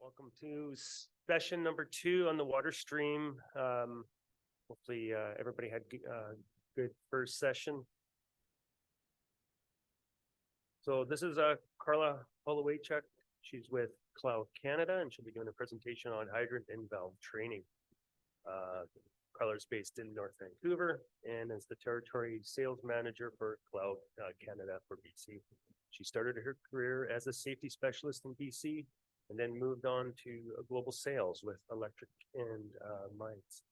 Welcome to session number 2 on the water stream. Hopefully everybody had good first session. So this is Carla Holowaychuk. She's with Clow, Canada, and she'll be doing a presentation on hydrant and valve training. Carla is based in North Vancouver and is the territory sales manager for Clow, Canada for BC. She started her career as a safety specialist in BC and then moved on to global sales with electric and mines,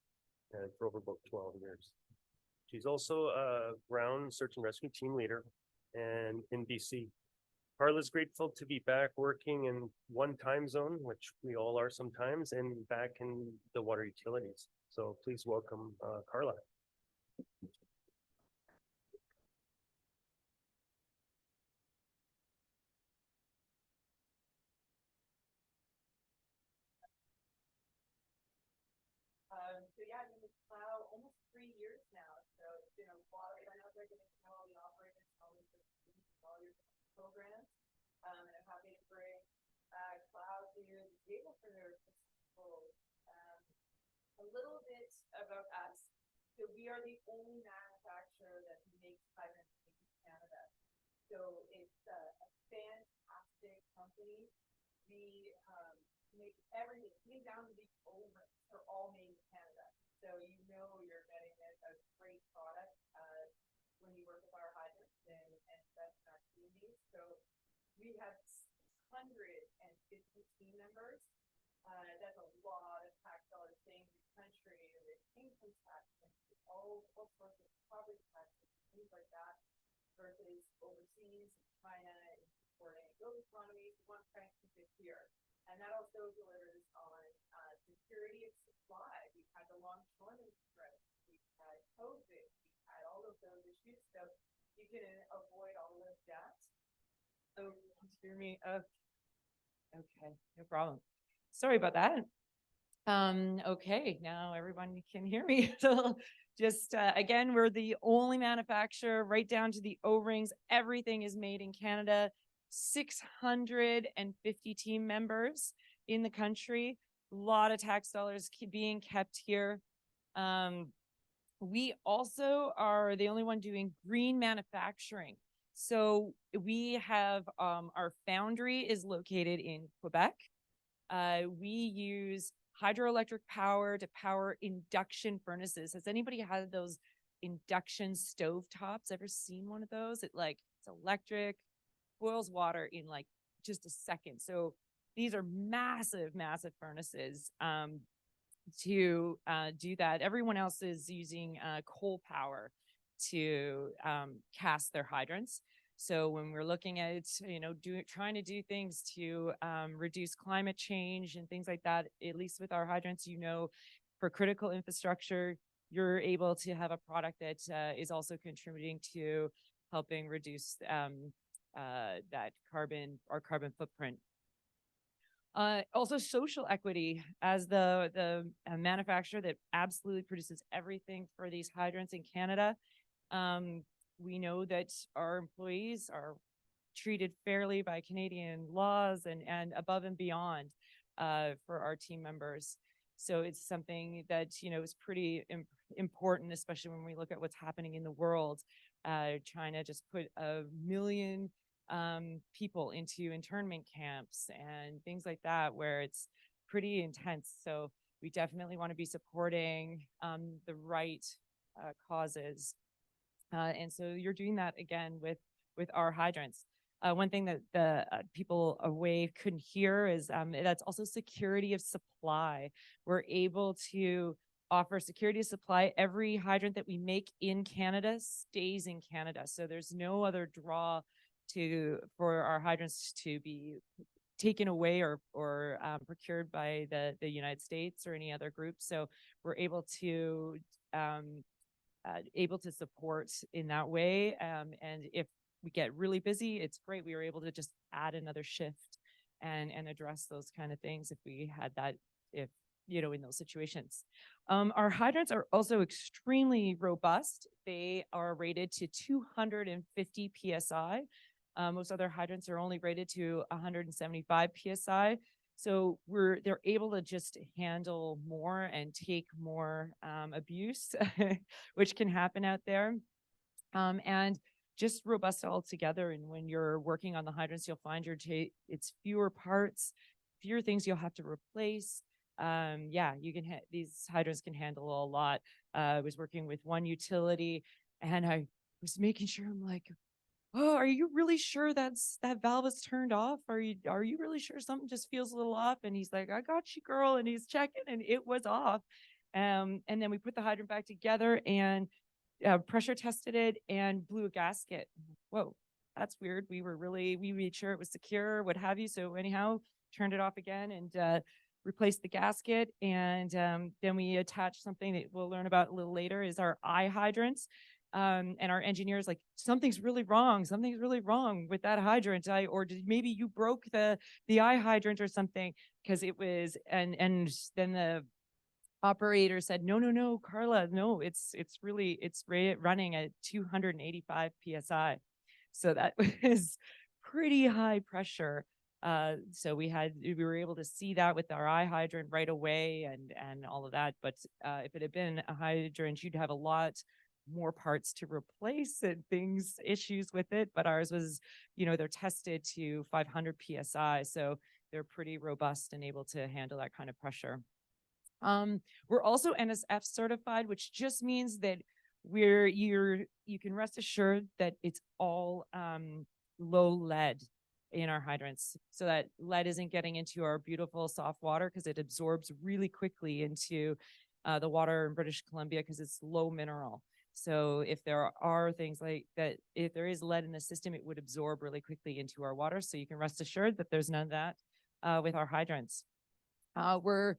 and for over about 12 years. She's also a ground search and rescue team leader and in BC. Carla's grateful to be back working in one time zone, which we all are sometimes, and back in the water utilities. So please welcome Carla. So yeah, I've been with Clow almost 3 years now. So it's been a while. I know they're getting to know all the operators, all your programs. And I'm happy to bring Clow to the table for their people. A little bit about us. So we are the only manufacturer that makes hydrants in Canada. So it's a fantastic company. We make everything, even down to the O-rings, are all made in Canada. So you know you're getting a great product when you work with our hydrants and invest in our communities. So we have 150 team members. That's a lot of tax dollars staying in the country with income tax and all sorts of property taxes, things like that, versus overseas, China, and supporting those economies. We want to try and keep it here. And that also delivers on security of supply. We've had the longshoreman threat, we've had COVID, we've had all of those issues. So you can avoid all of that. Oh, can you hear me? Okay, no problem. Sorry about that. Okay, now everyone can hear me. So just again, we're the only manufacturer right down to the O-rings. Everything is made in Canada. 650 team members in the country. A lot of tax dollars being kept here. We also are the only one doing green manufacturing. So we have our foundry is located in Quebec. We use hydroelectric power to power induction furnaces. Has anybody had those induction stove tops? Ever seen one of those? It's electric, boils water in like just a second. So these are massive, massive furnaces to do that. Everyone else is using coal power to cast their hydrants. So when we're looking at, trying to do things to reduce climate change and things like that, at least with our hydrants, for critical infrastructure, you're able to have a product that is also contributing to helping reduce that our carbon footprint. Also social equity. As the manufacturer that absolutely produces everything for these hydrants in Canada, we know that our employees are treated fairly by Canadian laws and above and beyond for our team members. So it's something that, is pretty important, especially when we look at what's happening in the world. China just put 1 million people into internment camps and things like that, where it's pretty intense. So we definitely want to be supporting the right causes. And so you're doing that again with our hydrants. One thing that the people away couldn't hear is that's also security of supply. We're able to offer security of supply. Every hydrant that we make in Canada stays in Canada. So there's no other draw for our hydrants to be taken away or procured by the United States or any other group. So we're able to support in that way. And if we get really busy, it's great. We were able to just add another shift and address those kind of things if we had that, in those situations. Our hydrants are also extremely robust. They are rated to 250 PSI. Most other hydrants are only rated to 175 PSI. So they're able to just handle more and take more abuse, which can happen out there. And just robust altogether. And when you're working on the hydrants, you'll find it's fewer parts, fewer things you'll have to replace. Yeah, these hydrants can handle a lot. I was working with one utility, and I was making sure, I'm like, oh, are you really sure that valve is turned off? Are you really sure something just feels a little off? And he's like, I got you, girl. And he's checking, and it was off. And then we put the hydrant back together and pressure tested it and blew a gasket. Whoa, that's weird. We made sure it was secure, what have you. So anyhow, turned it off again and replaced the gasket. And then we attached something that we'll learn about a little later, is our eye hydrants. And our engineers like, something's really wrong with that hydrant. Maybe you broke the eye hydrant or something, because it was, and then the operator said, no, Carla, no, it's running at 285 PSI. So that was pretty high pressure. So we were able to see that with our eye hydrant right away and all of that. But if it had been a hydrant, you'd have a lot more parts to replace and issues with it. But ours was, they're tested to 500 PSI. So they're pretty robust and able to handle that kind of pressure. We're also NSF certified, which just means that you can rest assured that it's all low lead in our hydrants, so that lead isn't getting into our beautiful soft water, because it absorbs really quickly into the water in British Columbia, because it's low mineral. So if there are things like that, if there is lead in the system, it would absorb really quickly into our water. So you can rest assured that there's none of that with our hydrants. We're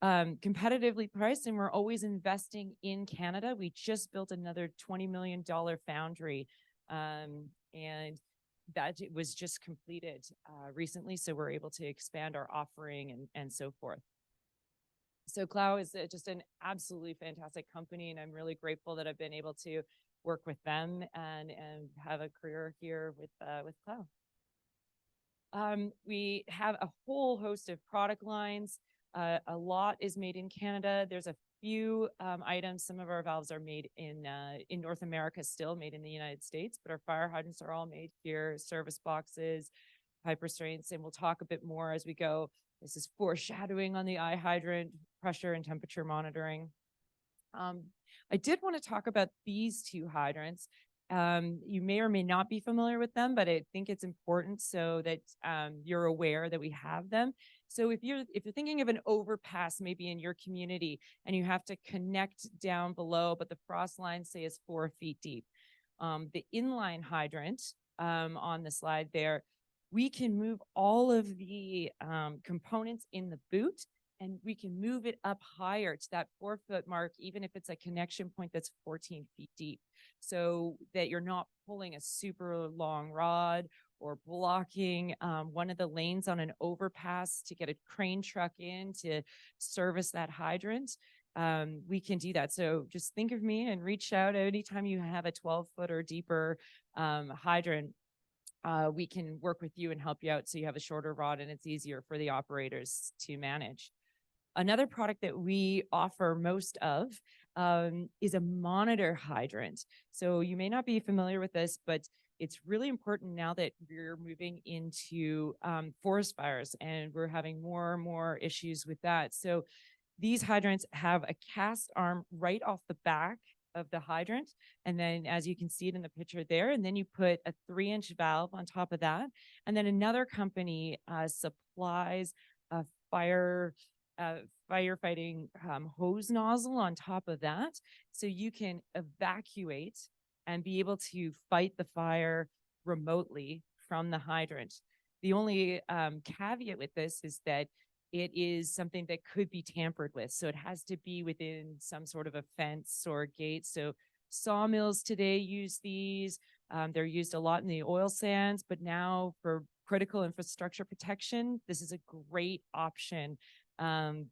competitively priced, and we're always investing in Canada. We just built another $20 million foundry, and that was just completed recently. So we're able to expand our offering and so forth. So Clow is just an absolutely fantastic company, and I'm really grateful that I've been able to work with them and have a career here with Clow. We have a whole host of product lines. A lot is made in Canada. There's a few items. Some of our valves are made in North America, still made in the United States, but our fire hydrants are all made here, service boxes, pipe restraints, and we'll talk a bit more as we go. This is foreshadowing on the eye hydrant, pressure and temperature monitoring. I did want to talk about these two hydrants. You may or may not be familiar with them, but I think it's important so that you're aware that we have them. So if you're thinking of an overpass maybe in your community, and you have to connect down below, but the frost line, say, is 4 feet deep, the inline hydrant on the slide there, we can move all of the components in the boot, and we can move it up higher to that 4-foot mark, even if it's a connection point that's 14 feet deep, so that you're not pulling a super long rod or blocking one of the lanes on an overpass to get a crane truck in to service that hydrant. We can do that. So just think of me and reach out anytime you have a 12-foot or deeper hydrant. We can work with you and help you out so you have a shorter rod and it's easier for the operators to manage. Another product that we offer most of is a monitor hydrant. So you may not be familiar with this, but it's really important now that we're moving into forest fires, and we're having more and more issues with that. So these hydrants have a cast arm right off the back of the hydrant, and then as you can see it in the picture there, and then you put a 3-inch valve on top of that, and then another company supplies a firefighting hose nozzle on top of that, so you can evacuate and be able to fight the fire remotely from the hydrant. The only caveat with this is that it is something that could be tampered with. So it has to be within some sort of a fence or a gate. So sawmills today use these. They're used a lot in the oil sands, but now for critical infrastructure protection, this is a great option. And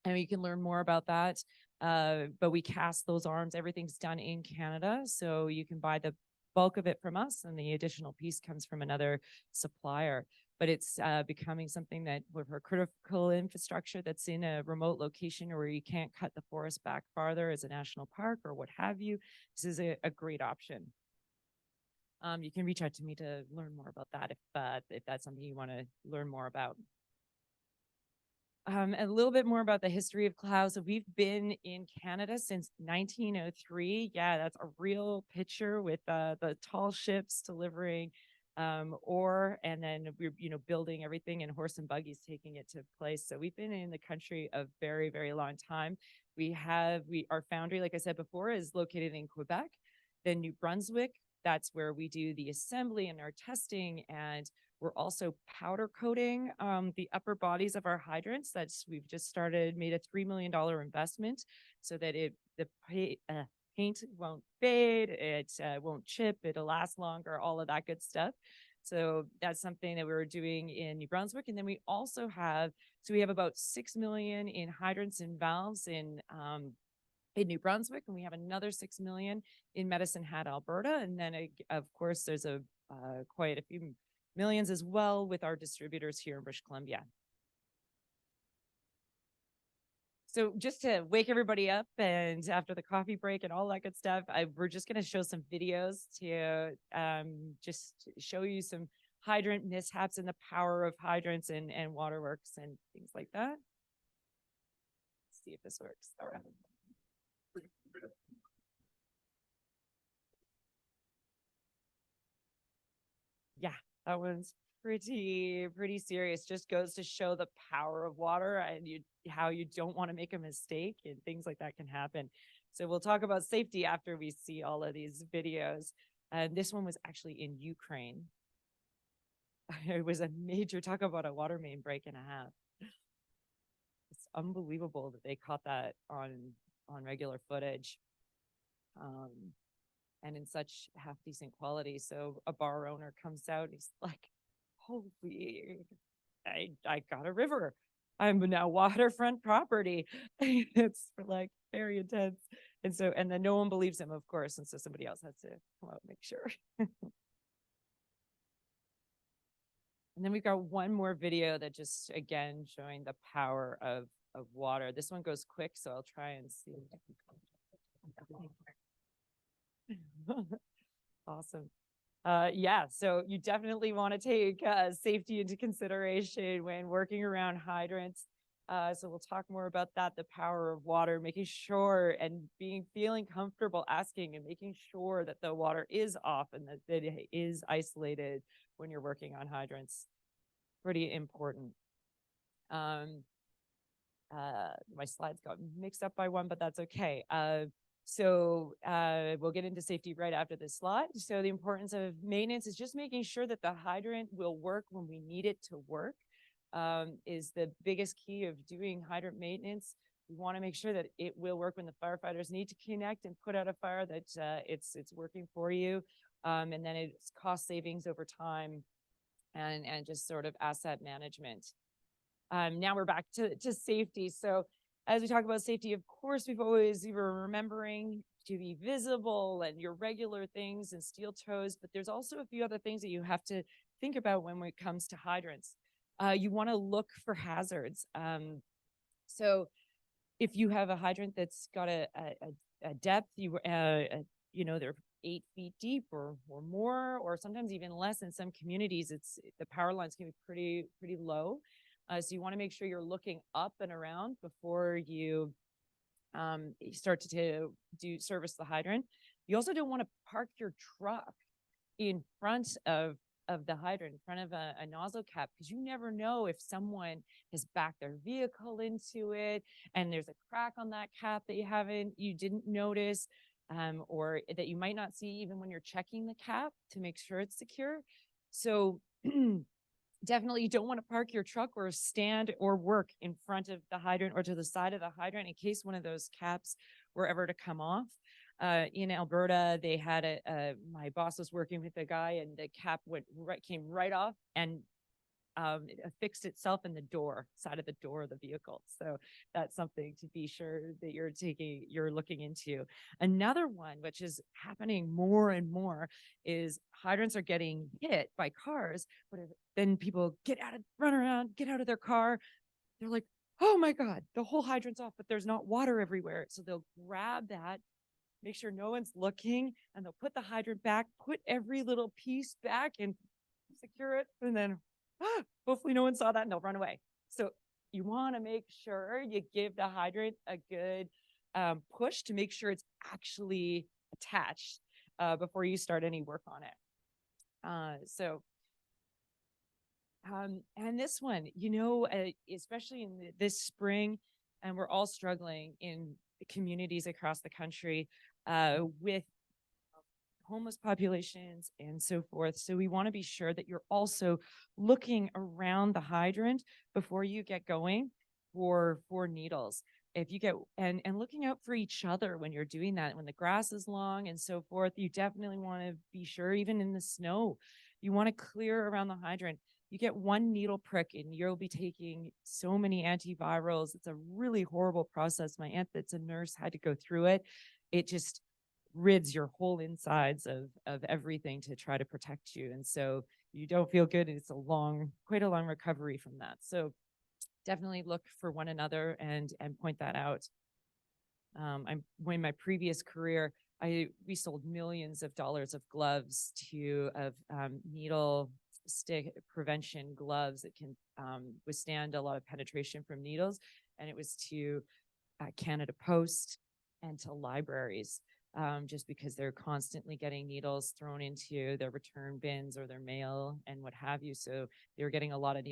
you can learn more about that. But we cast those arms. Everything's done in Canada. So you can buy the bulk of it from us, and the additional piece comes from another supplier. but it's becoming something that with our critical infrastructure that's in a remote location or where you can't cut the forest back farther as a national park or what have you, this is a great option. You can reach out to me to learn more about that if that's something you want to learn more about. A little bit more about the history of Clow. So we've been in Canada since 1903. Yeah, that's a real picture with the tall ships delivering ore, and then we're building everything in horse and buggies, taking it to place. So we've been in the country a very, very long time. Our foundry, like I said before, is located in Quebec. Then New Brunswick, that's where we do the assembly and our testing, and we're also powder coating the upper bodies of our hydrants. We've just made a $3 million investment so that the paint won't fade, it won't chip, it'll last longer, all of that good stuff. So that's something that we were doing in New Brunswick. And then we also have about 6 million in hydrants and valves in New Brunswick, and we have another 6 million in Medicine Hat, Alberta. And then of course there's quite a few millions as well with our distributors here in British Columbia. So just to wake everybody up and after the coffee break and all that good stuff, we're just going to show some videos to just show you some hydrant mishaps and the power of hydrants and waterworks and things like that. Let's see if this works. All right. Yeah, that one's pretty serious. Just goes to show the power of water and how you don't want to make a mistake and things like that can happen. So we'll talk about safety after we see all of these videos. This one was actually in Ukraine. It was a major, talk about a water main break and a half. It's unbelievable that they caught that on regular footage. And in such half decent quality. So a bar owner comes out, he's like, holy, I got a river. I'm now waterfront property. It's like very intense. And then no one believes him, of course. And so somebody else has to come out and make sure. And then we've got one more video that just, again, showing the power of water. This one goes quick, so I'll try and see. Awesome. Yeah, so you definitely want to take safety into consideration when working around hydrants. So we'll talk more about that, the power of water, making sure and feeling comfortable asking and making sure that the water is off and that it is isolated when you're working on hydrants. Pretty important. My slides got mixed up by one, but that's okay. So we'll get into safety right after this slide. So the importance of maintenance is just making sure that the hydrant will work when we need it to work, is the biggest key of doing hydrant maintenance. We want to make sure that it will work when the firefighters need to connect and put out a fire, that it's working for you. And then it's cost savings over time and just sort of asset management. Now we're back to safety. So as we talk about safety, of course, we're remembering to be visible and your regular things and steel toes, but there's also a few other things that you have to think about when it comes to hydrants. You want to look for hazards. So if you have a hydrant that's got a depth, they're 8 feet deep or more, or sometimes even less in some communities, the power lines can be pretty low. So you want to make sure you're looking up and around before you start to service the hydrant. You also don't want to park your truck in front of the hydrant, in front of a nozzle cap, because you never know if someone has backed their vehicle into it and there's a crack on that cap that you didn't notice, or that you might not see even when you're checking the cap to make sure it's secure. So definitely you don't want to park your truck or stand or work in front of the hydrant or to the side of the hydrant in case one of those caps were ever to come off. In Alberta, they had my boss was working with a guy and the cap came right off, and affixed itself in the side of the door of the vehicle. So that's something to be sure that you're looking into. Another one, which is happening more and more, is hydrants are getting hit by cars, but then people run around, get out of their car. They're like, oh my God, the whole hydrant's off, but there's not water everywhere. So they'll grab that, make sure no one's looking, and they'll put the hydrant back, put every little piece back and secure it. And then hopefully no one saw that and they'll run away. So you want to make sure you give the hydrant a good push to make sure it's actually attached before you start any work on it. And this one, especially in this spring, and we're all struggling in communities across the country with homeless populations and so forth. So we want to be sure that you're also looking around the hydrant before you get going for needles. If you get and looking out for each other when you're doing that, when the grass is long and so forth, you definitely want to be sure, even in the snow, you want to clear around the hydrant. You get one needle prick and you'll be taking so many antivirals. It's a really horrible process. My aunt that's a nurse had to go through it. It just rids your whole insides of everything to try to protect you. And so you don't feel good. And it's quite a long recovery from that. So definitely look for one another and point that out. In my previous career, we sold millions of dollars of gloves of needle stick prevention gloves that can withstand a lot of penetration from needles. And it was to Canada Post and to libraries, just because they're constantly getting needles thrown into their return bins or their mail and what have you. So they were getting a lot of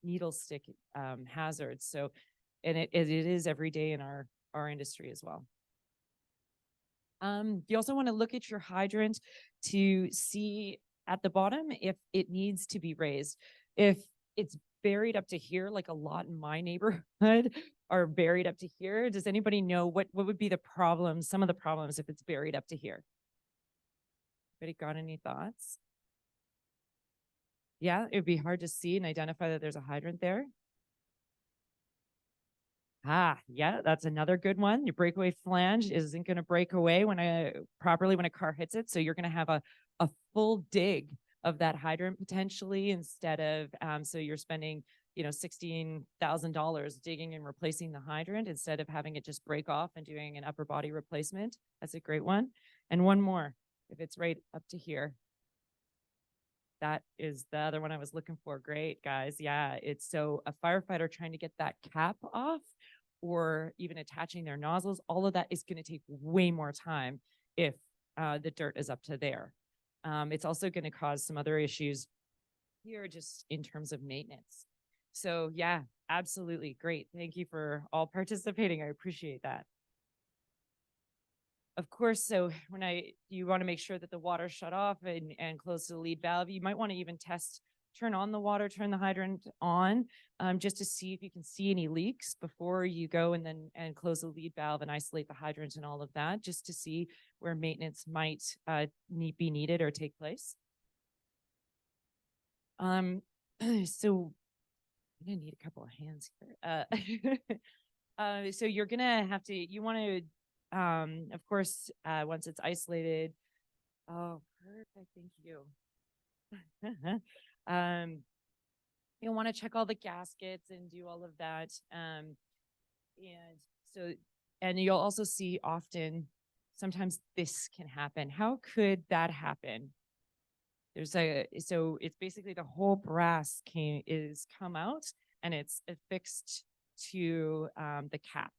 needle stick hazards. So, and it is every day in our industry as well. You also want to look at your hydrant to see at the bottom if it needs to be raised. If it's buried up to here, like a lot in my neighborhood are buried up to here, does anybody know what would be the problems, some of the problems if it's buried up to here? Anybody got any thoughts? Yeah, it would be hard to see and identify that there's a hydrant there. Yeah, that's another good one. Your breakaway flange isn't going to break away properly when a car hits it. So you're going to have a full dig of that hydrant potentially, instead of so you're spending $16,000 digging and replacing the hydrant instead of having it just break off and doing an upper body replacement. That's a great one. And one more, if it's right up to here. That is the other one I was looking for. Great, guys. Yeah, it's so a firefighter trying to get that cap off or even attaching their nozzles, all of that is going to take way more time if the dirt is up to there. It's also going to cause some other issues here just in terms of maintenance. So yeah, absolutely great. Thank you for all participating. I appreciate that. Of course, so you want to make sure that the water's shut off and close to the lead valve. You might want to even turn on the water, turn the hydrant on, just to see if you can see any leaks before you go and close the lead valve and isolate the hydrant and all of that, just to see where maintenance might be needed or take place. So I'm gonna need a couple of hands here. So you're gonna you want to, of course, once it's isolated. Oh, perfect. Thank you. You'll want to check all the gaskets and do all of that. And you'll also see sometimes this can happen. How could that happen? So it's basically the whole brass is come out and it's affixed to the cap.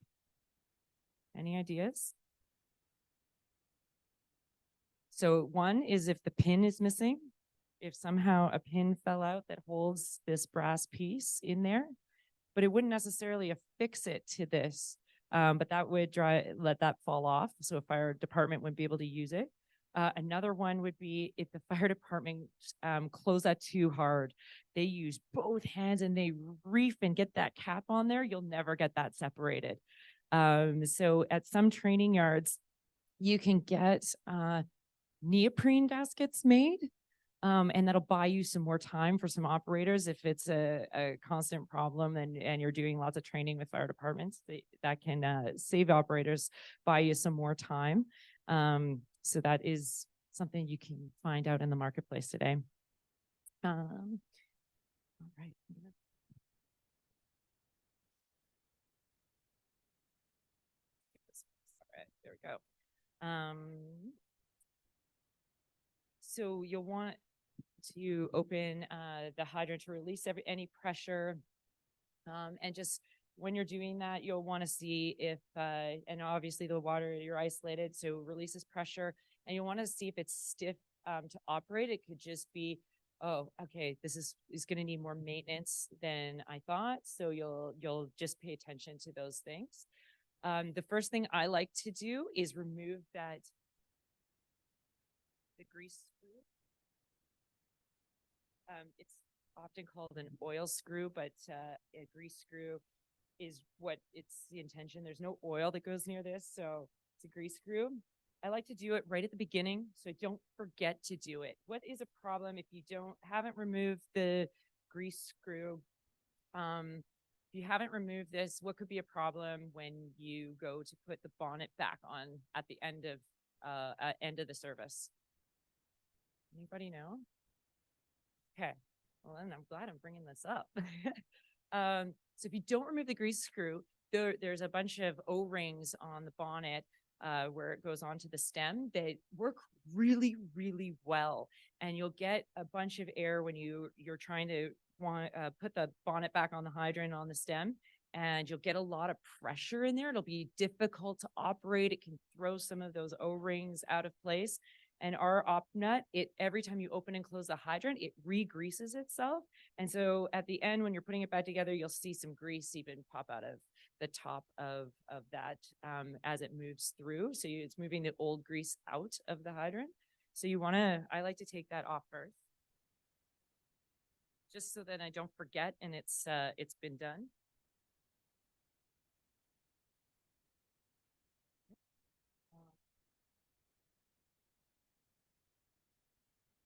Any ideas? So one is if the pin is missing, if somehow a pin fell out that holds this brass piece in there, but it wouldn't necessarily affix it to this, but that would let that fall off. So a fire department wouldn't be able to use it. Another one would be if the fire department close that too hard, they use both hands and they reef and get that cap on there, you'll never get that separated. So at some training yards, you can get neoprene gaskets made And that'll buy you some more time for some operators. If it's a constant problem and you're doing lots of training with fire departments, that can save operators, buy you some more time. So that is something you can find out in the marketplace today. All right. All right, there we go. So you'll want to open the hydrant to release any pressure. And just when you're doing that, you'll want to see if, and obviously the water, you're isolated, so releases pressure, and you'll want to see if it's stiff to operate. It could just be, oh, okay, this is going to need more maintenance than I thought. So you'll just pay attention to those things. The first thing I like to do is remove the grease screw. It's often called an oil screw, but a grease screw is what it's the intention. There's no oil that goes near this, so it's a grease screw. I like to do it right at the beginning, so I don't forget to do it. What is a problem if you haven't removed the grease screw? If you haven't removed this, what could be a problem when you go to put the bonnet back on at the end of the service? Anybody know? Okay, well, then I'm glad I'm bringing this up. So if you don't remove the grease screw, there's a bunch of O-rings on the bonnet where it goes onto the stem. They work really, really well. And you'll get a bunch of air when you're trying to put the bonnet back on the hydrant on the stem. And you'll get a lot of pressure in there. It'll be difficult to operate. It can throw some of those O-rings out of place. And our op nut, every time you open and close the hydrant, it re-greases itself. And so at the end, when you're putting it back together, you'll see some grease even pop out of the top of that as it moves through. So it's moving the old grease out of the hydrant. So I like to take that off first, just so that I don't forget and it's been done.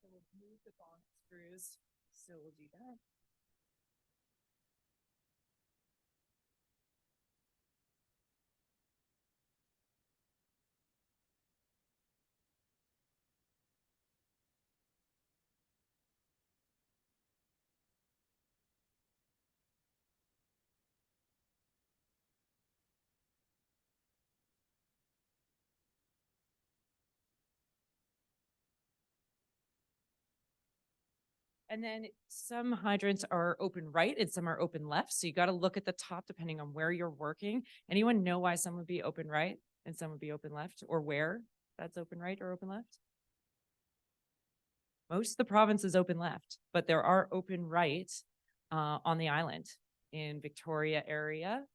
So we'll move the bonnet screws. So we'll do that. And then some hydrants are open right and some are open left. So you got to look at the top depending on where you're working. Anyone know why some would be open right and some would be open left, or where that's open right or open left? Most of the province is open left, but there are open right on the island in Victoria area.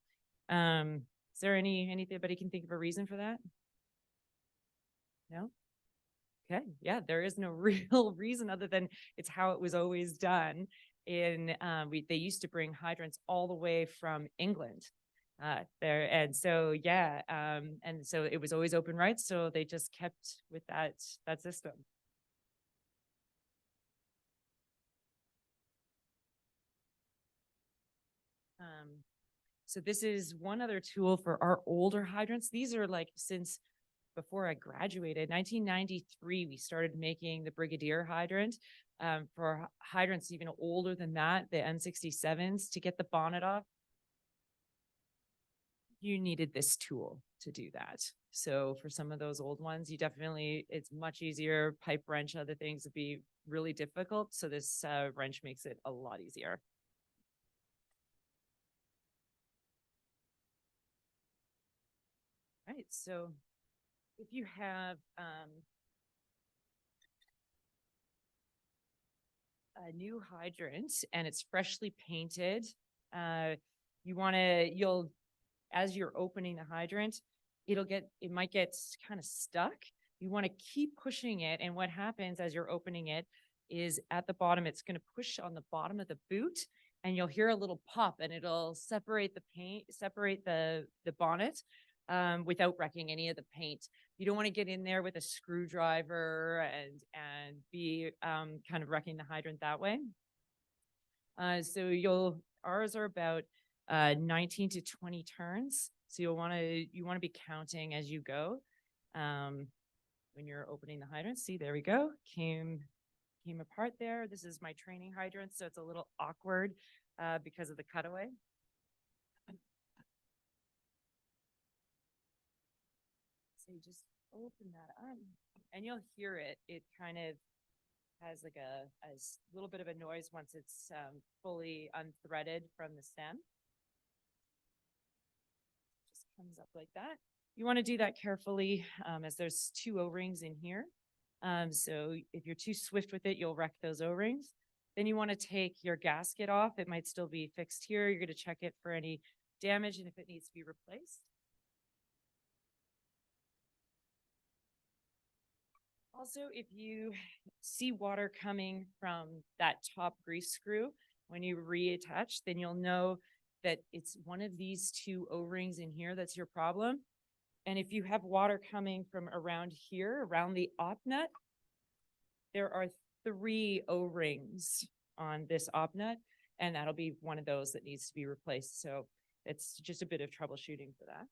Is there anybody can think of a reason for that? No? Okay, yeah, there is no real reason other than it's how it was always done. They used to bring hydrants all the way from England there, and so yeah, and so it was always open right. So they just kept with that system. So this is one other tool for our older hydrants. These are like since before I graduated, 1993, we started making the Brigadier hydrant. For hydrants even older than that, the M67s, to get the bonnet off, you needed this tool to do that. So for some of those old ones, it's much easier. Pipe wrench, other things would be really difficult. So this wrench makes it a lot easier. All right, so if you have a new hydrant and it's freshly painted, as you're opening the hydrant, it might get kind of stuck. You want to keep pushing it. And what happens as you're opening it is at the bottom, it's going to push on the bottom of the boot and you'll hear a little pop and it'll separate the bonnet. without wrecking any of the paint. You don't want to get in there with a screwdriver and be kind of wrecking the hydrant that way. So ours are about 19 to 20 turns. So you want to be counting as you go. When you're opening the hydrant, see, there we go. Came apart there. This is my training hydrant, so it's a little awkward because of the cutaway. So you just open that up and you'll hear it. It kind of has like a little bit of a noise once it's fully unthreaded from the stem. Just comes up like that. You want to do that carefully as there's 2 O-rings in here. So if you're too swift with it, you'll wreck those O-rings. Then you want to take your gasket off. It might still be fixed here. You're going to check it for any damage and if it needs to be replaced. Also, if you see water coming from that top grease screw, when you reattach, then you'll know that it's one of these 2 O-rings in here that's your problem. And if you have water coming from around here, around the op nut, there are 3 O-rings on this op nut, and that'll be one of those that needs to be replaced. So it's just a bit of troubleshooting for that.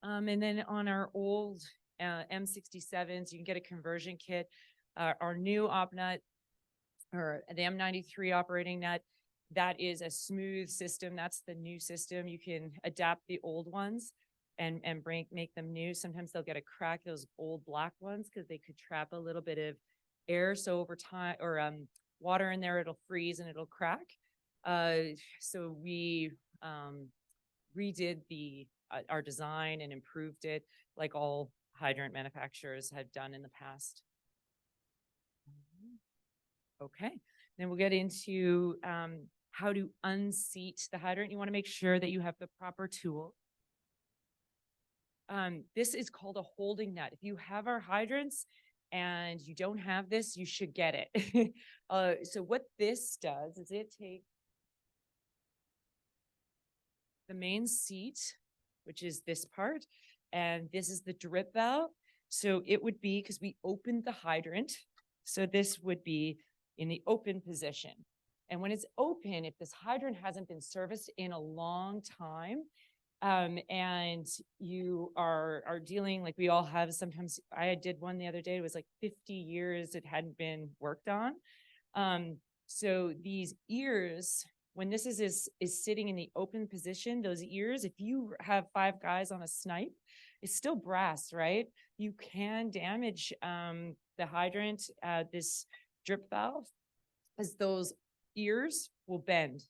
And then on our old M67s, you can get a conversion kit. Our new op nut, or the M93 operating nut, that is a smooth system. That's the new system. You can adapt the old ones and make them new. Sometimes they'll get a crack, those old black ones, because they could trap a little bit of air. So over time, or water in there, it'll freeze and it'll crack. So we redid our design and improved it like all hydrant manufacturers have done in the past. Okay, then we'll get into how to unseat the hydrant. You want to make sure that you have the proper tool. This is called a holding nut. If you have our hydrants and you don't have this, you should get it. So what this does is it takes the main seat, which is this part, and this is the drip valve. So it would be, because we opened the hydrant, so this would be in the open position. And when it's open, if this hydrant hasn't been serviced in a long time, and you are dealing, like we all have, sometimes I did one the other day, it was like 50 years it hadn't been worked on. So these ears, when this is sitting in the open position, those ears, if you have 5 guys on a snipe, it's still brass, right? You can damage the hydrant, this drip valve, as those ears will bend.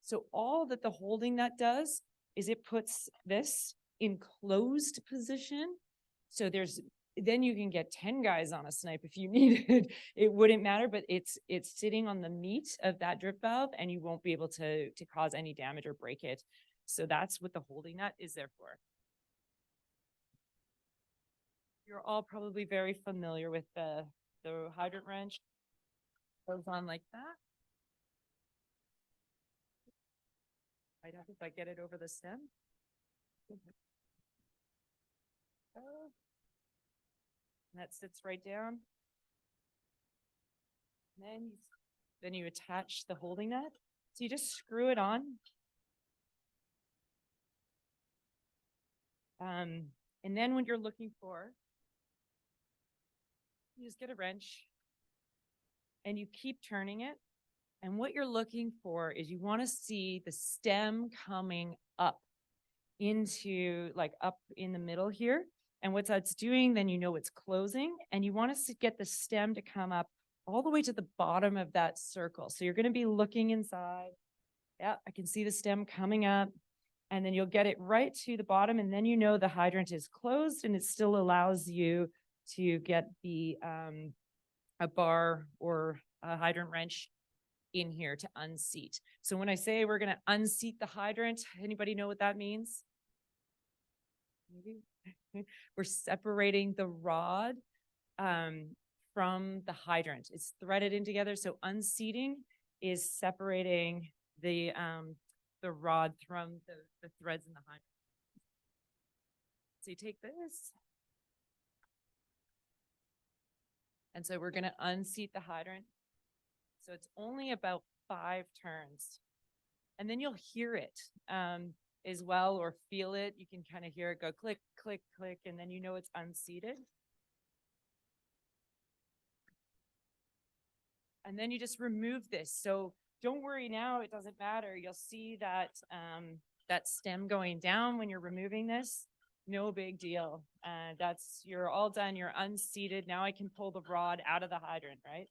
So all that the holding nut does is it puts this in closed position. So then you can get 10 guys on a snipe if you needed. It wouldn't matter, but it's sitting on the meat of that drip valve and you won't be able to cause any damage or break it. So that's what the holding nut is there for. You're all probably very familiar with the hydrant wrench. Goes on like that. Right up if I get it over the stem. And that sits right down. Then you attach the holding nut. So you just screw it on. And then what you're looking for, you just get a wrench and you keep turning it. And what you're looking for is you want to see the stem coming up into, like up in the middle here. And what that's doing, then you know it's closing, and you want to get the stem to come up all the way to the bottom of that circle. So you're going to be looking inside. Yeah, I can see the stem coming up, and then you'll get it right to the bottom, and then you know the hydrant is closed, and it still allows you to get the a bar or a hydrant wrench in here to unseat. So when I say we're going to unseat the hydrant, anybody know what that means? Maybe. We're separating the rod from the hydrant. It's threaded in together. So unseating is separating the rod from the threads in the hydrant. So you take this. And so we're going to unseat the hydrant. So it's only about 5 turns. And then you'll hear it as well, or feel it. You can kind of hear it go click, click, click, and then you know it's unseated. And then you just remove this. So don't worry now, it doesn't matter. You'll see that that stem going down when you're removing this. No big deal. You're all done. You're unseated. Now I can pull the rod out of the hydrant, right?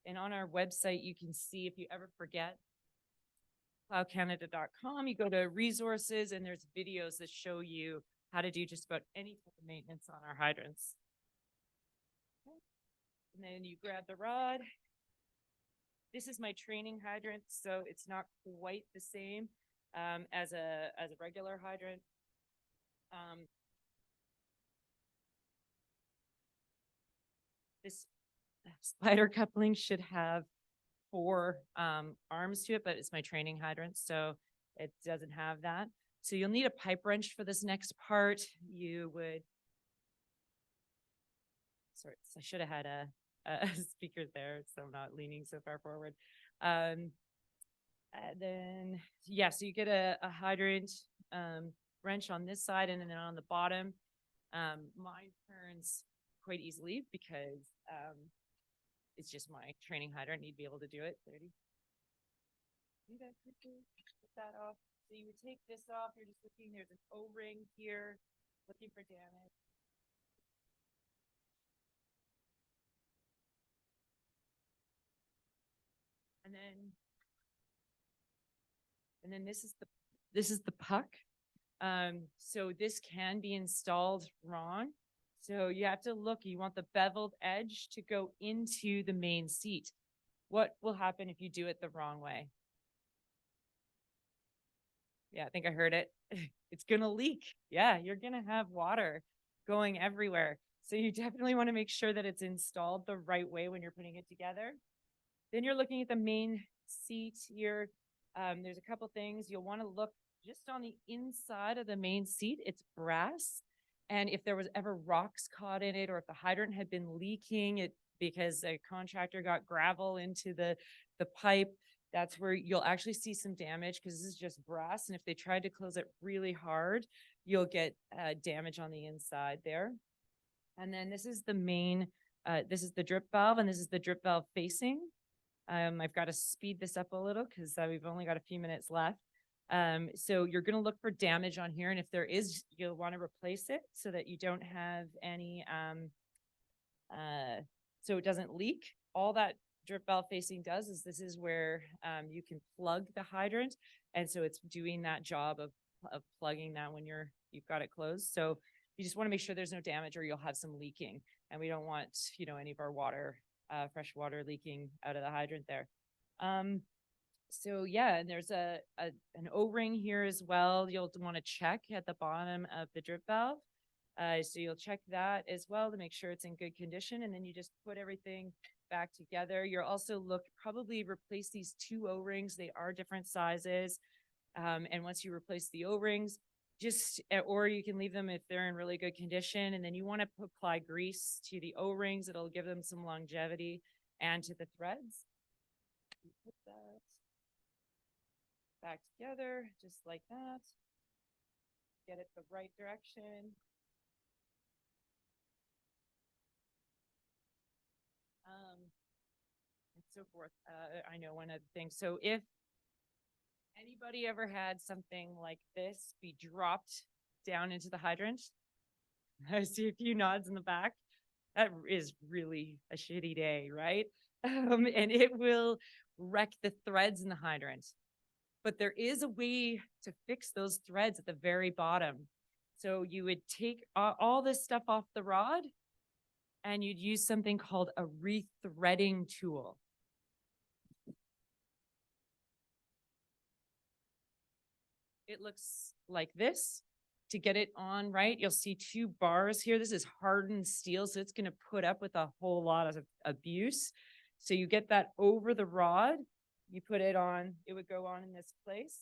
And on our website, you can see if you ever forget, clowcanada.com, you go to resources and there's videos that show you how to do just about any type of maintenance on our hydrants. Okay. And then you grab the rod. This is my training hydrant, so it's not quite the same as a regular hydrant. This spider coupling should have 4 arms to it, but it's my training hydrant, so it doesn't have that. So you'll need a pipe wrench for this next part. You would, sorry, I should have had a speaker there, so I'm not leaning so far forward. Then, yeah, so you get a hydrant wrench on this side, and then on the bottom, mine turns quite easily because it's just my training hydrant. Need to be able to do it. 30. Do that quickly. Put that off. So you would take this off. You're just looking. There's an O-ring here, looking for damage. And then this is the puck. So this can be installed wrong. So you have to look, you want the beveled edge to go into the main seat. What will happen if you do it the wrong way? Yeah, I think I heard it. It's gonna leak. Yeah, you're gonna have water going everywhere. So you definitely want to make sure that it's installed the right way when you're putting it together. Then you're looking at the main seat here. There's a couple things you'll want to look just on the inside of the main seat. It's brass. And if there was ever rocks caught in it, or if the hydrant had been leaking it because a contractor got gravel into the pipe, that's where you'll actually see some damage, because this is just brass. And if they tried to close it really hard, you'll get damage on the inside there. And then this is the main, this is the drip valve, and this is the drip valve facing. I've got to speed this up a little because we've only got a few minutes left. So you're going to look for damage on here. And if there is, you'll want to replace it so that you don't have any, so it doesn't leak. All that drip valve facing does is this is where you can plug the hydrant. And so it's doing that job of plugging that when you've got it closed. So you just want to make sure there's no damage, or you'll have some leaking. And we don't want, any of our water, fresh water leaking out of the hydrant there. So yeah, and there's an O-ring here as well. You'll want to check at the bottom of the drip valve. So you'll check that as well to make sure it's in good condition. And then you just put everything back together. You'll also probably replace these 2 O-rings. They are different sizes. And once you replace the O-rings, or you can leave them if they're in really good condition. And then you want to apply grease to the O-rings. It'll give them some longevity, and to the threads. Put that back together, just like that. Get it the right direction. And so forth. I know one other thing. So if anybody ever had something like this be dropped down into the hydrant, I see a few nods in the back. That is really a shitty day, right? And it will wreck the threads in the hydrant. But there is a way to fix those threads at the very bottom. So you would take all this stuff off the rod, and you'd use something called a rethreading tool. It looks like this. to get it on right, you'll see two bars here. This is hardened steel, so it's going to put up with a whole lot of abuse. So you get that over the rod, you put it on, it would go on in this place.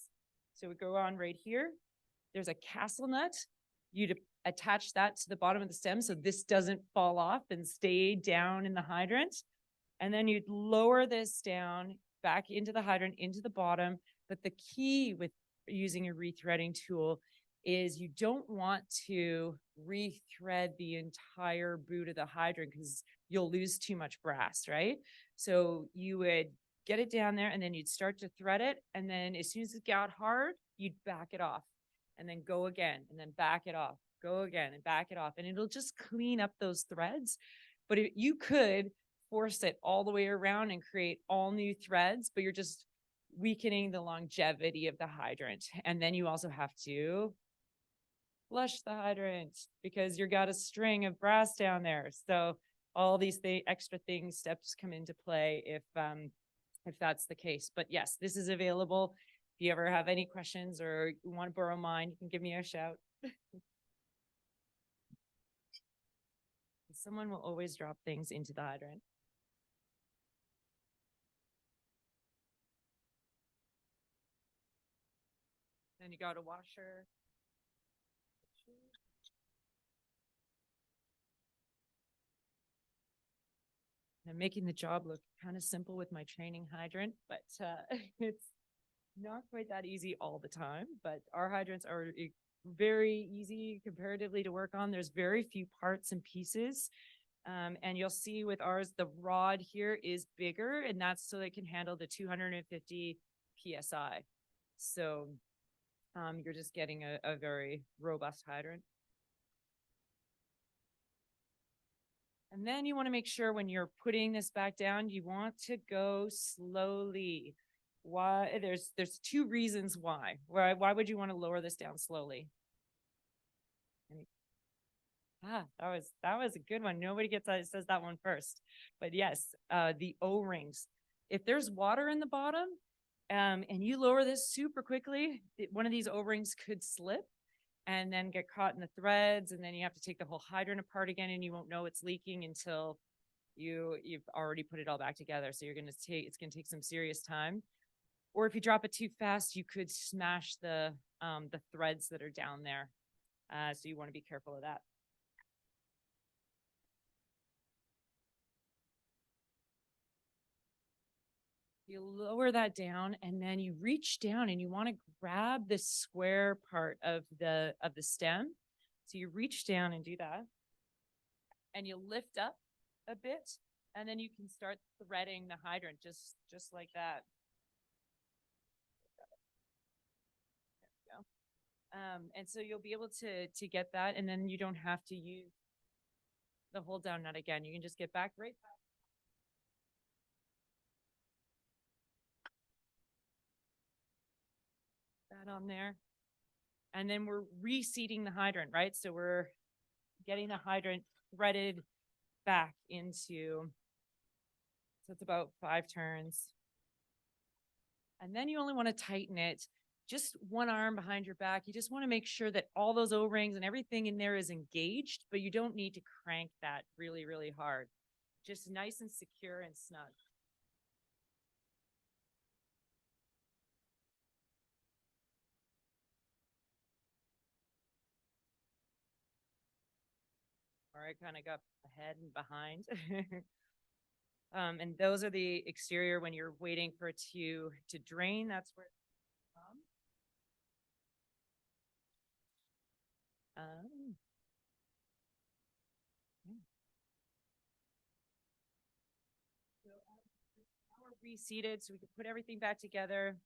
So it would go on right here. There's a castle nut. You'd attach that to the bottom of the stem so this doesn't fall off and stay down in the hydrant. And then you'd lower this down back into the hydrant, into the bottom. But the key with using a rethreading tool is you don't want to rethread the entire boot of the hydrant because you'll lose too much brass, right? So you would get it down there and then you'd start to thread it. And then as soon as it got hard, you'd back it off and then go again and then back it off, go again and back it off. And it'll just clean up those threads. But you could force it all the way around and create all new threads, but you're just weakening the longevity of the hydrant. And then you also have to flush the hydrant because you got a string of brass down there. So all these extra steps come into play if that's the case. But yes, this is available. If you ever have any questions or you want to borrow mine, you can give me a shout. Someone will always drop things into the hydrant. Then you got a washer. I'm making the job look kind of simple with my training hydrant, but it's not quite that easy all the time. But our hydrants are very easy comparatively to work on. There's very few parts and pieces. And you'll see with ours, the rod here is bigger, and that's so it can handle the 250 PSI. So you're just getting a very robust hydrant. And then you want to make sure when you're putting this back down, you want to go slowly. Why? There's two reasons why. Why would you want to lower this down slowly? That was a good one. Nobody says that one first. But yes, the O-rings. If there's water in the bottom, and you lower this super quickly, one of these O-rings could slip and then get caught in the threads, and then you have to take the whole hydrant apart again, and you won't know it's leaking until you've already put it all back together. So it's gonna take some serious time. Or if you drop it too fast, you could smash the threads that are down there. So you want to be careful of that. You lower that down and then you reach down and you want to grab the square part of the stem. So you reach down and do that. And you lift up a bit and then you can start threading the hydrant just like that. There we go. And so you'll be able to get that, and then you don't have to use the hold down nut again. You can just get back right back. That on there. And then we're reseating the hydrant, right? So we're getting the hydrant threaded back into, so it's about 5 turns. And then you only want to tighten it just one arm behind your back. You just want to make sure that all those O-rings and everything in there is engaged, but you don't need to crank that really, really hard. Just nice and secure and snug. Or I kind of got ahead and behind. And those are the exterior when you're waiting for it to drain. That's where it's from. So now we're reseated so we can put everything back together.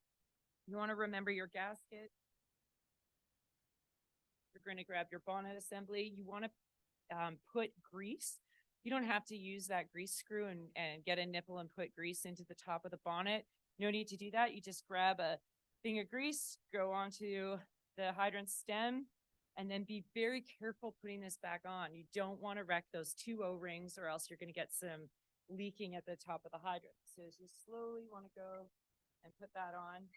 You want to remember your gasket. You're going to grab your bonnet assembly. You want to put grease. You don't have to use that grease screw and get a nipple and put grease into the top of the bonnet. No need to do that. You just grab a thing of grease, go onto the hydrant stem, and then be very careful putting this back on. You don't want to wreck those 2 O-rings or else you're going to get some leaking at the top of the hydrant. So you slowly want to go and put that on.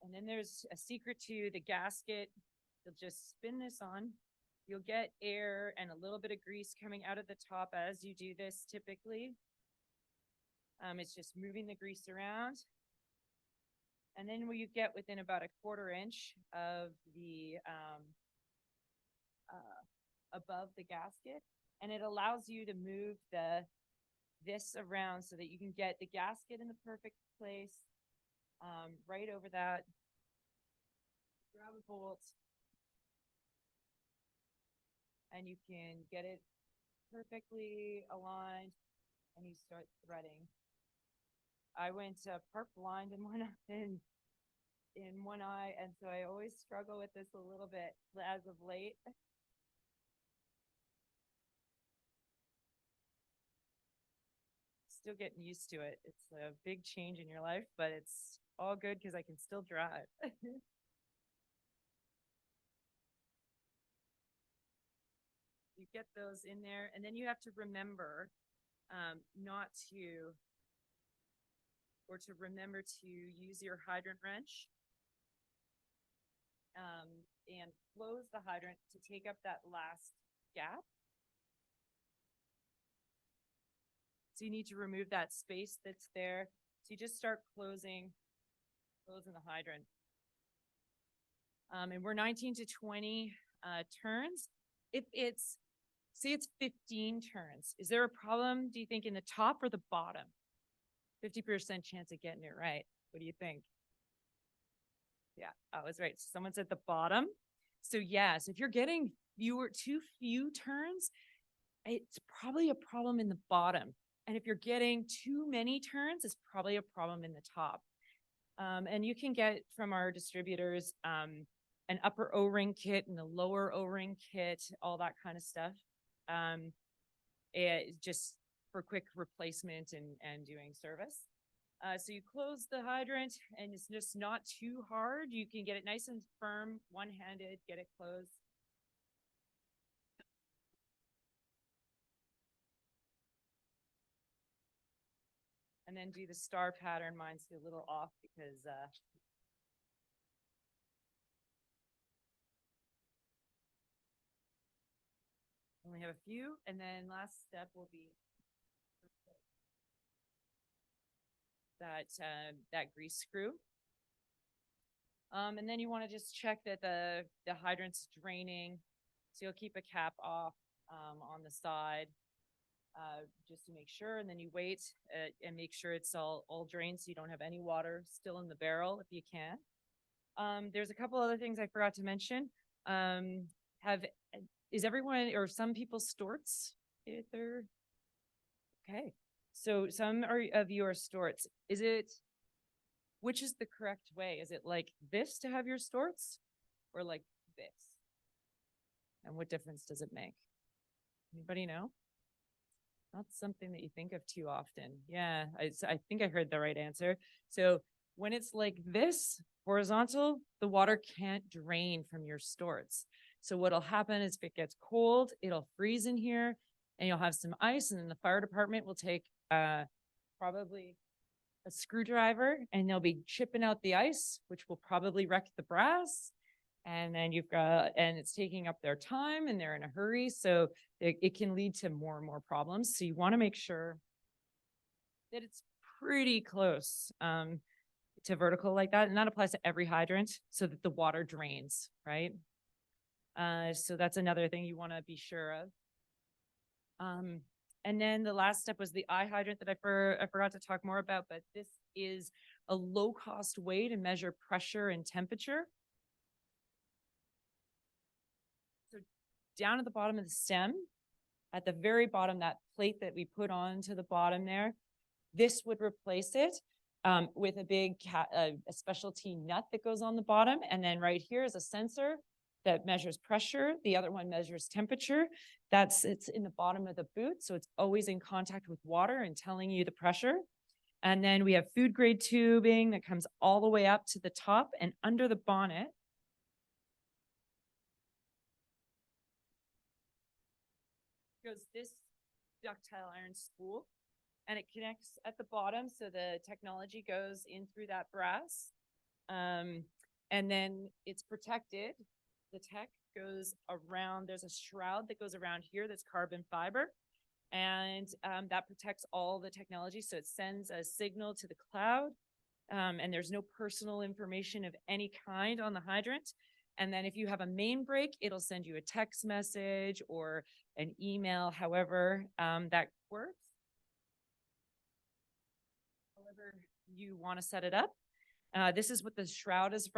And then there's a secret to the gasket. You'll just spin this on. You'll get air and a little bit of grease coming out of the top as you do this typically. It's just moving the grease around. And then when you get within about a 1/4 inch of the, above the gasket, and it allows you to move this around so that you can get the gasket in the perfect place, right over that. Grab a bolt, and you can get it perfectly aligned, and you start threading. I went part blind in one eye, and so I always struggle with this a little bit as of late. Still getting used to it. It's a big change in your life, but it's all good because I can still drive. You get those in there, and then you have to remember remember to use your hydrant wrench and close the hydrant to take up that last gap. So you need to remove that space that's there. So you just start closing the hydrant. And we're 19 to 20 turns. If it's, say it's 15 turns, is there a problem, do you think, in the top or the bottom? 50% chance of getting it right. What do you think? Yeah, I was right. So someone said the bottom. So yes, if you're getting too few turns, it's probably a problem in the bottom. And if you're getting too many turns, it's probably a problem in the top. And you can get from our distributors an upper O-ring kit and a lower O-ring kit, all that kind of stuff. It just for quick replacement and doing service. So you close the hydrant, and it's just not too hard. You can get it nice and firm, one-handed, get it closed. And then do the star pattern. Mine's a little off because only have a few. And then last step will be that grease screw. And then you want to just check that the hydrant's draining. So you'll keep a cap off on the side just to make sure. And then you wait and make sure it's all drained so you don't have any water still in the barrel if you can. There's a couple other things I forgot to mention. Is everyone or some people storts? Okay. So some of you are storts. Which is the correct way? Is it like this to have your storts or like this? And what difference does it make? Anybody know? Not something that you think of too often. Yeah, I think I heard the right answer. So when it's like this, horizontal, the water can't drain from your storts. So what'll happen is if it gets cold, it'll freeze in here and you'll have some ice, and then the fire department will take probably a screwdriver and they'll be chipping out the ice, which will probably wreck the brass. And then and it's taking up their time and they're in a hurry. So it can lead to more and more problems. So you want to make sure that it's pretty close to vertical like that. And that applies to every hydrant so that the water drains, right? So that's another thing you want to be sure of. And then the last step was the eye hydrant that I forgot to talk more about, but this is a low-cost way to measure pressure and temperature. So down at the bottom of the stem, at the very bottom, that plate that we put onto the bottom there, this would replace it with a big a specialty nut that goes on the bottom. And then right here is a sensor that measures pressure. The other one measures temperature. It's in the bottom of the boot. So it's always in contact with water and telling you the pressure. And then we have food grade tubing that comes all the way up to the top and under the bonnet. Goes this ductile iron spool, and it connects at the bottom. So the technology goes in through that brass. And then it's protected the tech goes around, there's a shroud that goes around here that's carbon fiber. And that protects all the technology. So it sends a signal to the cloud. And there's no personal information of any kind on the hydrant. And then if you have a main break, it'll send you a text message or an email, however that works. However you want to set it up. This is what the shroud is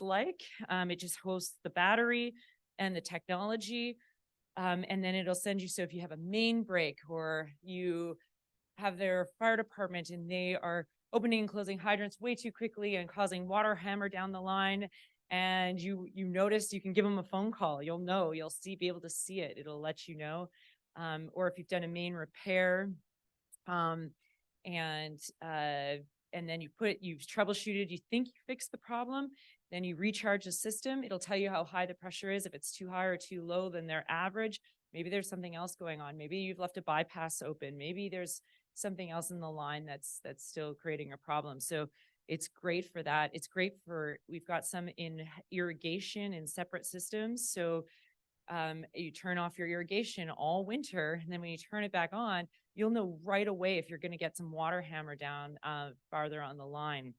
like. It just hosts the battery and the technology. And then it'll send you, so if you have a main break or you have their fire department and they are opening and closing hydrants way too quickly and causing water hammer down the line, and you notice, you can give them a phone call. You'll know, you'll be able to see it. It'll let you know. Or if you've done a main repair, and then you've troubleshooted, you think you fixed the problem, then you recharge the system. It'll tell you how high the pressure is. If it's too high or too low than their average, maybe there's something else going on. Maybe you've left a bypass open. Maybe there's something else in the line that's still creating a problem. So it's great for that. It's great for, we've got some in irrigation in separate systems. So you turn off your irrigation all winter, and then when you turn it back on, you'll know right away if you're going to get some water hammer down farther on the line.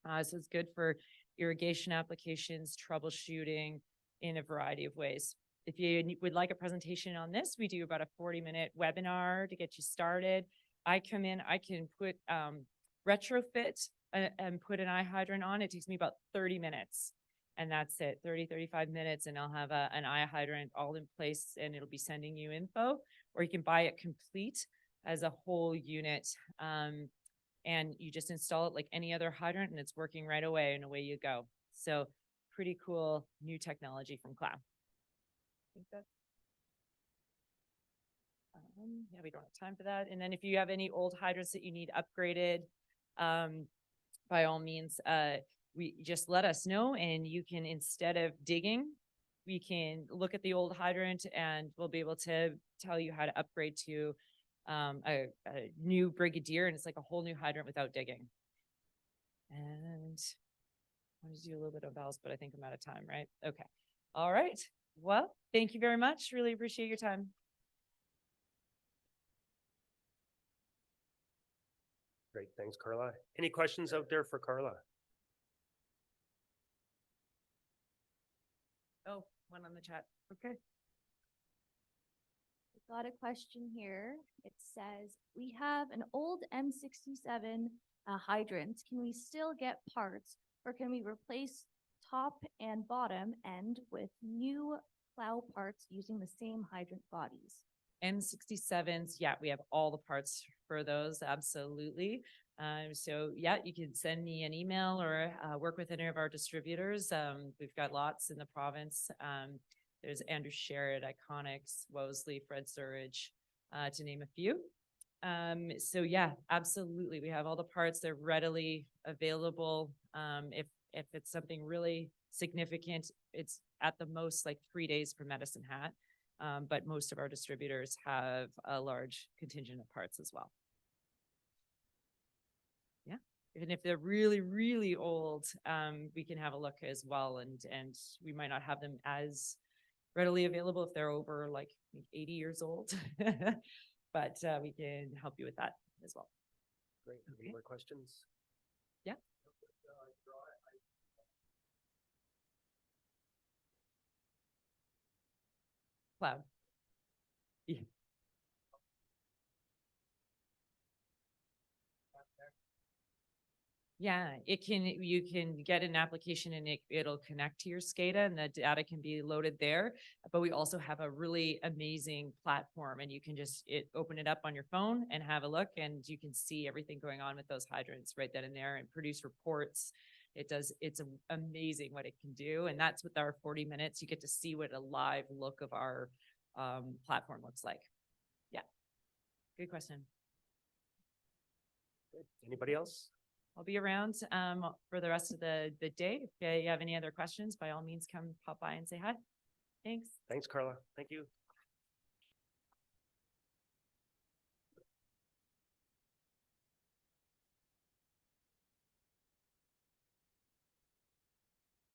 So it's good for irrigation applications, troubleshooting in a variety of ways. If you would like a presentation on this, we do about a 40-minute webinar to get you started. I come in, I can put retrofit and put an eye hydrant on. It takes me about 30 minutes. And that's it, 30, 35 minutes, and I'll have an eye hydrant all in place, and it'll be sending you info, or you can buy it complete as a whole unit. And you just install it like any other hydrant, and it's working right away, and away you go. So pretty cool new technology from Clow. Yeah, we don't have time for that. And then if you have any old hydrants that you need upgraded, by all means, we just let us know, and you can, instead of digging, we can look at the old hydrant and we'll be able to tell you how to upgrade to a new Brigadier, and it's like a whole new hydrant without digging. And I want to do a little bit of valves, but I think I'm out of time, right? Okay. All right. Well, thank you very much. Really appreciate your time. Great. Thanks, Carla. Any questions out there for Carla? Oh, one on the chat. Okay. Got a question here. It says, we have an old M67 hydrant. Can we still get parts, or can we replace top and bottom end with new Clow parts using the same hydrant bodies? M67s, yeah, we have all the parts for those, absolutely. So yeah, you can send me an email or work with any of our distributors. We've got lots in the province. There's Andrew Sherrod, Iconics, Wosley, Fred Surridge, to name a few. So yeah, absolutely. We have all the parts. They're readily available. If it's something really significant, it's at the most like 3 days for Medicine Hat. But most of our distributors have a large contingent of parts as well. Yeah, and if they're really, really old, we can have a look as well, and we might not have them as readily available if they're over like 80 years old, but we can help you with that as well. Great. Any more questions? Yeah. Cloud. Yeah. Yeah, you can get an application and it'll connect to your SCADA, and the data can be loaded there. But we also have a really amazing platform, and you can just open it up on your phone and have a look, and you can see everything going on with those hydrants right then and there and produce reports. It's amazing what it can do. And that's with our 40 minutes. You get to see what a live look of our platform looks like. Yeah, good question. Good. Anybody else? I'll be around for the rest of the day. If you have any other questions, by all means, come pop by and say hi. Thanks. Thanks, Carla. Thank you.